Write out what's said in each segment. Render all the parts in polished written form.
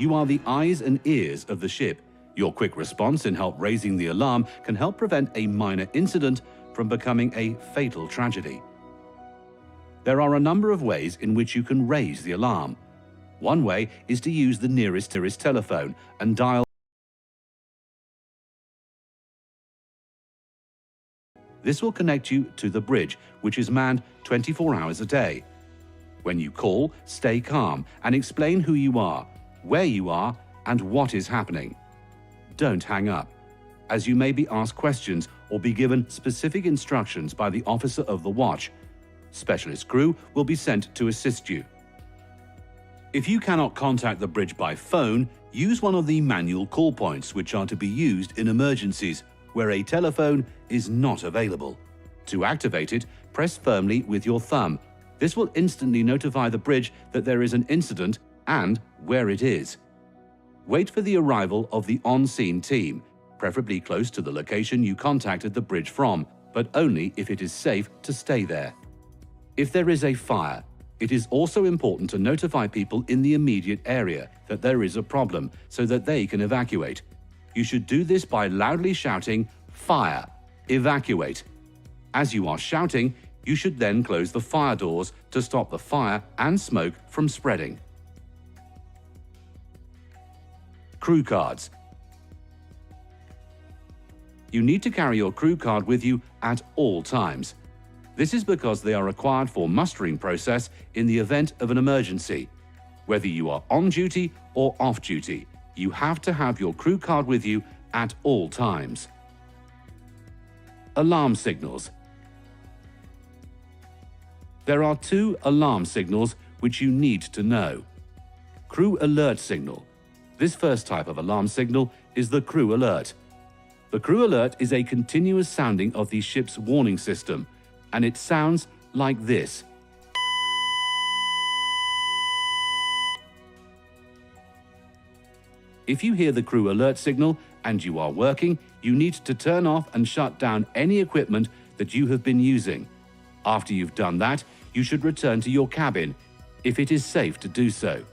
You are the eyes and ears of the ship. Your quick response in help raising the alarm can help prevent a minor incident from becoming a fatal tragedy. There are a number of ways in which you can raise the alarm. One way is to use the nearest telephone and dial. This will connect you to the bridge, which is manned 24 hours a day. When you call, stay calm and explain who you are, where you are, and what is happening. Don't hang up, as you may be asked questions or be given specific instructions by the officer of the watch. Specialist crew will be sent to assist you. If you cannot contact the bridge by phone, use one of the manual call points which are to be used in emergencies where a telephone is not available. To activate it, press firmly with your thumb. This will instantly notify the bridge that there is an incident and where it is. Wait for the arrival of the on-scene team, preferably close to the location you contacted the bridge from, but only if it is safe to stay there. If there is a fire, it is also important to notify people in the immediate area that there is a problem so that they can evacuate. You should do this by loudly shouting, "Fire! Evacuate!" As you are shouting, you should then close the fire doors to stop the fire and smoke from spreading. Crew cards. You need to carry your crew card with you at all times. This is because they are required for mustering process in the event of an emergency. Whether you are on duty or off duty, you have to have your crew card with you at all times. Alarm signals. There are two alarm signals which you need to know. Crew alert signal. This first type of alarm signal is the crew alert. The crew alert is a continuous sounding of the ship's warning system, and it sounds like this. If you hear the crew alert signal and you are working, you need to turn off and shut down any equipment that you have been using. After you've done that, you should return to your cabin, if it is safe to do so.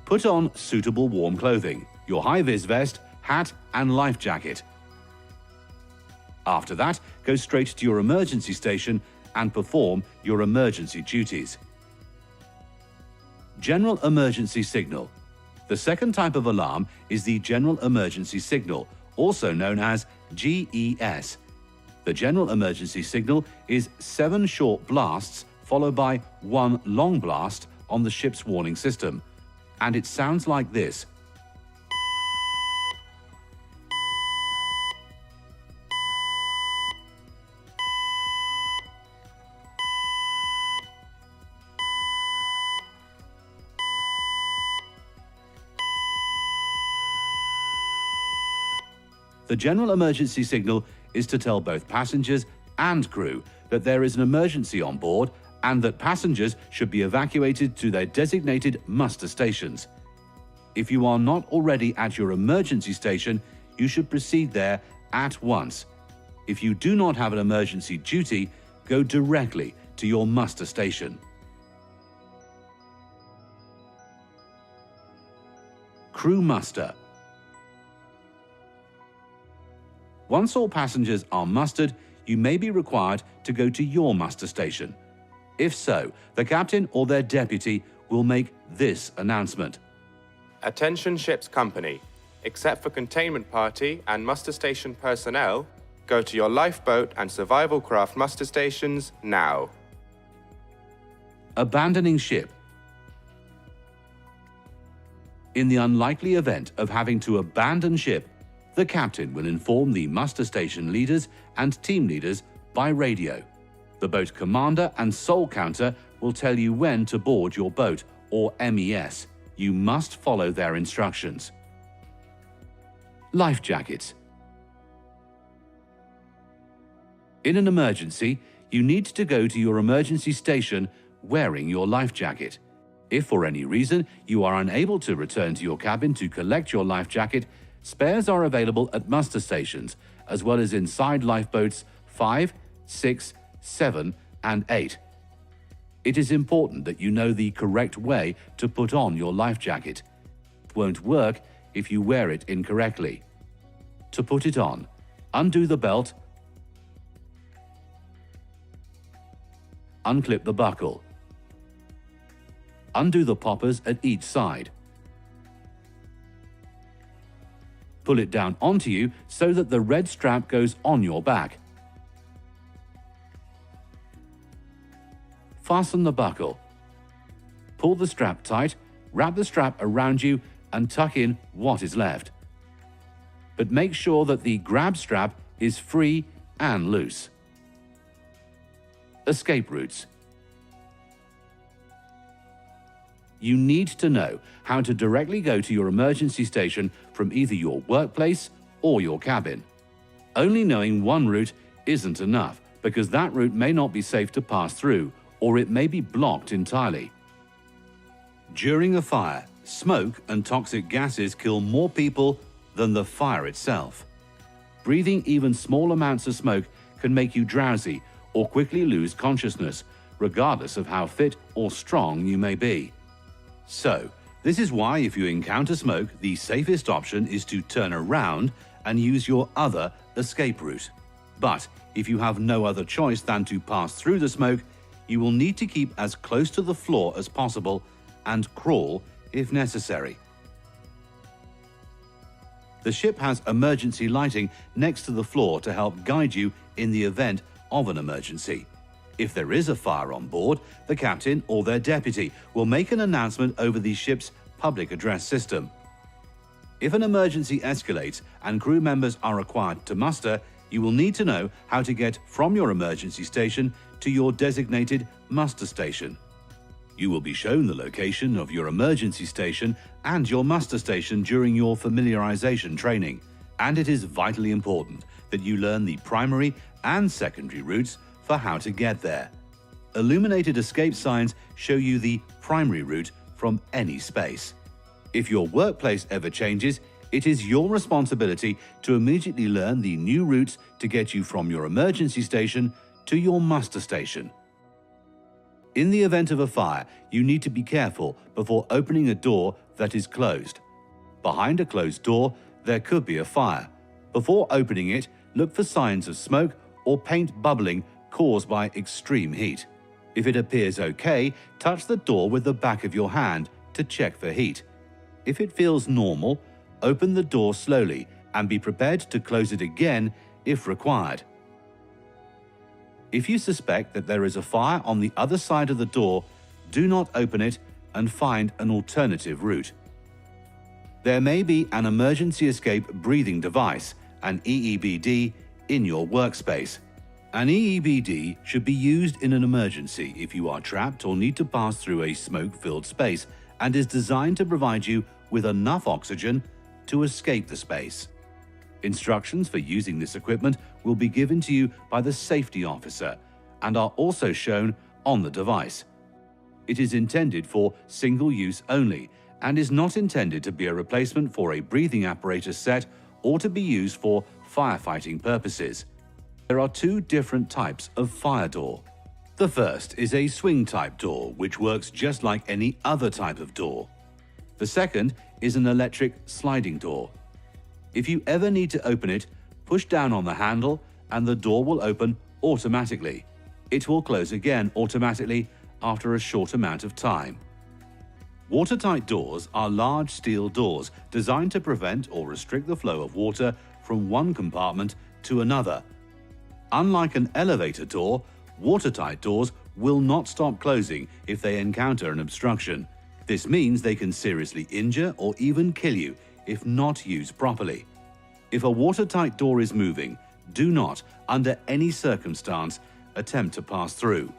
Put on suitable warm clothing, your high-vis vest, hat, and life jacket. After that, go straight to your emergency station and perform your emergency duties. General emergency signal. The second type of alarm is the general emergency signal, also known as GES. The general emergency signal is 7 short blasts followed by 1 long blast on the ship's warning system, and it sounds like this. The general emergency signal is to tell both passengers and crew that there is an emergency on board and that passengers should be evacuated to their designated muster stations. If you are not already at your emergency station, you should proceed there at once. If you do not have an emergency duty, go directly to your muster station. Crew muster. Once all passengers are mustered, you may be required to go to your muster station. If so, the captain or their deputy will make this announcement. Attention ship's company. Except for containment party and muster station personnel, go to your lifeboat and survival craft muster stations now. Abandoning ship. In the unlikely event of having to abandon ship, the captain will inform the muster station leaders and team leaders by radio. The boat commander and soul counter will tell you when to board your boat, or MES. You must follow their instructions. Life jackets. In an emergency, you need to go to your emergency station wearing your life jacket. If for any reason you are unable to return to your cabin to collect your life jacket, spares are available at muster stations, as well as inside lifeboats 5, 6, 7, and 8. It is important that you know the correct way to put on your life jacket. won't work if you wear it incorrectly. To put it on, undo the belt, unclip the buckle, undo the poppers at each side. Pull it down onto you so that the red strap goes on your back. Fasten the buckle. Pull the strap tight, wrap the strap around you and tuck in what is left. But make sure that the grab strap is free and loose. Escape routes. You need to know how to directly go to your emergency station from either your workplace or your cabin. Only knowing one route isn't enough, because that route may not be safe to pass through, or it may be blocked entirely. During a fire, smoke and toxic gases kill more people than the fire itself. Breathing even small amounts of smoke can make you drowsy or quickly lose consciousness, regardless of how fit or strong you may be. So, this is why if you encounter smoke, the safest option is to turn around and use your other escape route. But if you have no other choice than to pass through the smoke, you will need to keep as close to the floor as possible and crawl if necessary. The ship has emergency lighting next to the floor to help guide you in the event of an emergency. If there is a fire on board, the captain or their deputy will make an announcement over the ship's public address system. If an emergency escalates and crew members are required to muster, you will need to know how to get from your emergency station to your designated muster station. You will be shown the location of your emergency station and your muster station during your familiarization training, and it is vitally important that you learn the primary and secondary routes for how to get there. Illuminated escape signs show you the primary route from any space. If your workplace ever changes, it is your responsibility to immediately learn the new routes to get you from your emergency station to your muster station. In the event of a fire, you need to be careful before opening a door that is closed. Behind a closed door, there could be a fire. Before opening it, look for signs of smoke or paint bubbling caused by extreme heat. If it appears okay, touch the door with the back of your hand to check for heat. If it feels normal, open the door slowly and be prepared to close it again if required. If you suspect that there is a fire on the other side of the door, do not open it and find an alternative route. There may be an emergency escape breathing device, an EEBD, in your workspace. An EEBD should be used in an emergency if you are trapped or need to pass through a smoke-filled space, and is designed to provide you with enough oxygen to escape the space. Instructions for using this equipment will be given to you by the safety officer and are also shown on the device. It is intended for single use only and is not intended to be a replacement for a breathing apparatus set or to be used for firefighting purposes. There are two different types of fire door. The first is a swing type door, which works just like any other type of door. The second is an electric sliding door. If you ever need to open it, push down on the handle and the door will open automatically. It will close again automatically after a short amount of time. Watertight doors are large steel doors designed to prevent or restrict the flow of water from one compartment to another. Unlike an elevator door, watertight doors will not stop closing if they encounter an obstruction. This means they can seriously injure or even kill you if not used properly. If a watertight door is moving, do not, under any circumstance, attempt to pass through.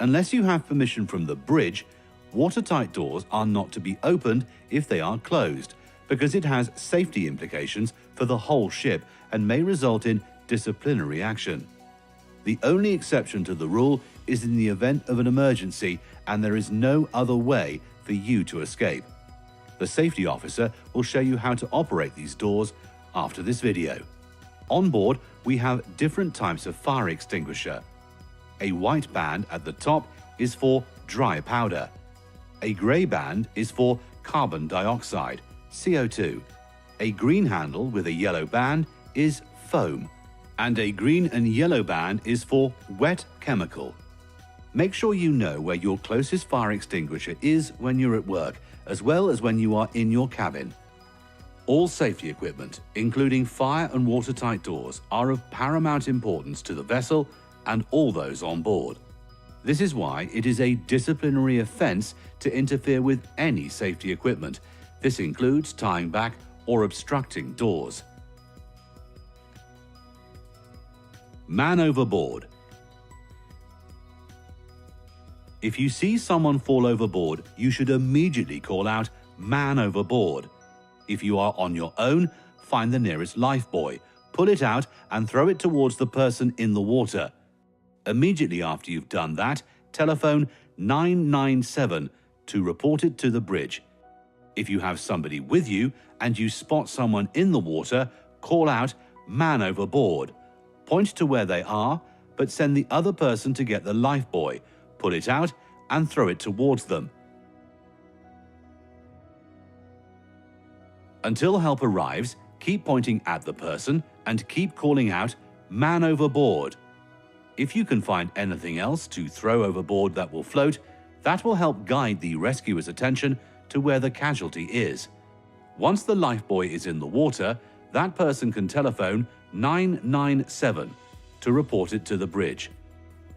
Unless you have permission from the bridge, watertight doors are not to be opened if they are closed, because it has safety implications for the whole ship and may result in disciplinary action. The only exception to the rule is in the event of an emergency and there is no other way for you to escape. The safety officer will show you how to operate these doors after this video. On board, we have different types of fire extinguisher. A white band at the top is for dry powder. A grey band is for carbon dioxide, CO2. A green handle with a yellow band is foam, and a green and yellow band is for wet chemical. Make sure you know where your closest fire extinguisher is when you're at work, as well as when you are in your cabin. All safety equipment, including fire and watertight doors, are of paramount importance to the vessel and all those on board. This is why it is a disciplinary offence to interfere with any safety equipment. This includes tying back or obstructing doors. Man overboard. If you see someone fall overboard, you should immediately call out, "Man overboard." If you are on your own, find the nearest lifebuoy, pull it out and throw it towards the person in the water. Immediately after you've done that, telephone 997 to report it to the bridge. If you have somebody with you and you spot someone in the water, call out, "Man overboard." Point to where they are, but send the other person to get the lifebuoy, pull it out and throw it towards them. Until help arrives, keep pointing at the person and keep calling out, "Man overboard." If you can find anything else to throw overboard that will float, that will help guide the rescuer's attention to where the casualty is. Once the lifebuoy is in the water, that person can telephone 997 to report it to the bridge.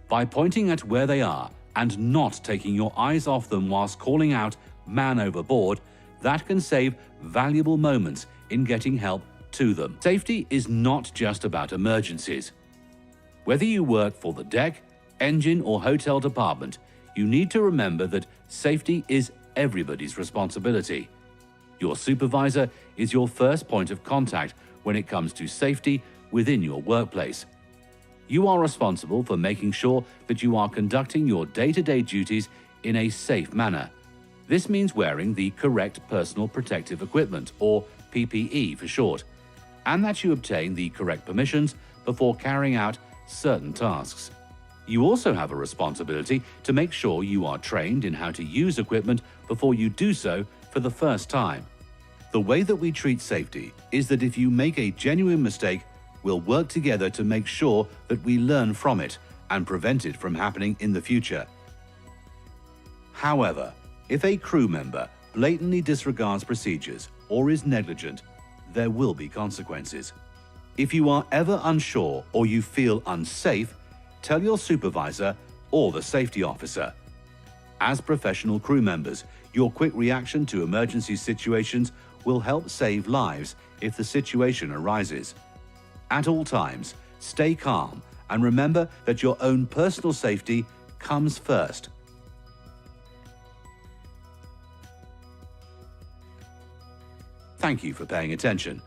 By pointing at where they are and not taking your eyes off them whilst calling out, "Man overboard," that can save valuable moments in getting help to them. Safety is not just about emergencies. Whether you work for the deck, engine or hotel department, you need to remember that safety is everybody's responsibility. Your supervisor is your first point of contact when it comes to safety within your workplace. You are responsible for making sure that you are conducting your day-to-day duties in a safe manner. This means wearing the correct personal protective equipment, or PPE for short, and that you obtain the correct permissions before carrying out certain tasks. You also have a responsibility to make sure you are trained in how to use equipment before you do so for the first time. The way that we treat safety is that if you make a genuine mistake, we'll work together to make sure that we learn from it and prevent it from happening in the future. However, if a crew member blatantly disregards procedures or is negligent, there will be consequences. If you are ever unsure or you feel unsafe, tell your supervisor or the safety officer. As professional crew members, your quick reaction to emergency situations will help save lives if the situation arises. At all times, stay calm and remember that your own personal safety comes first. Thank you for paying attention.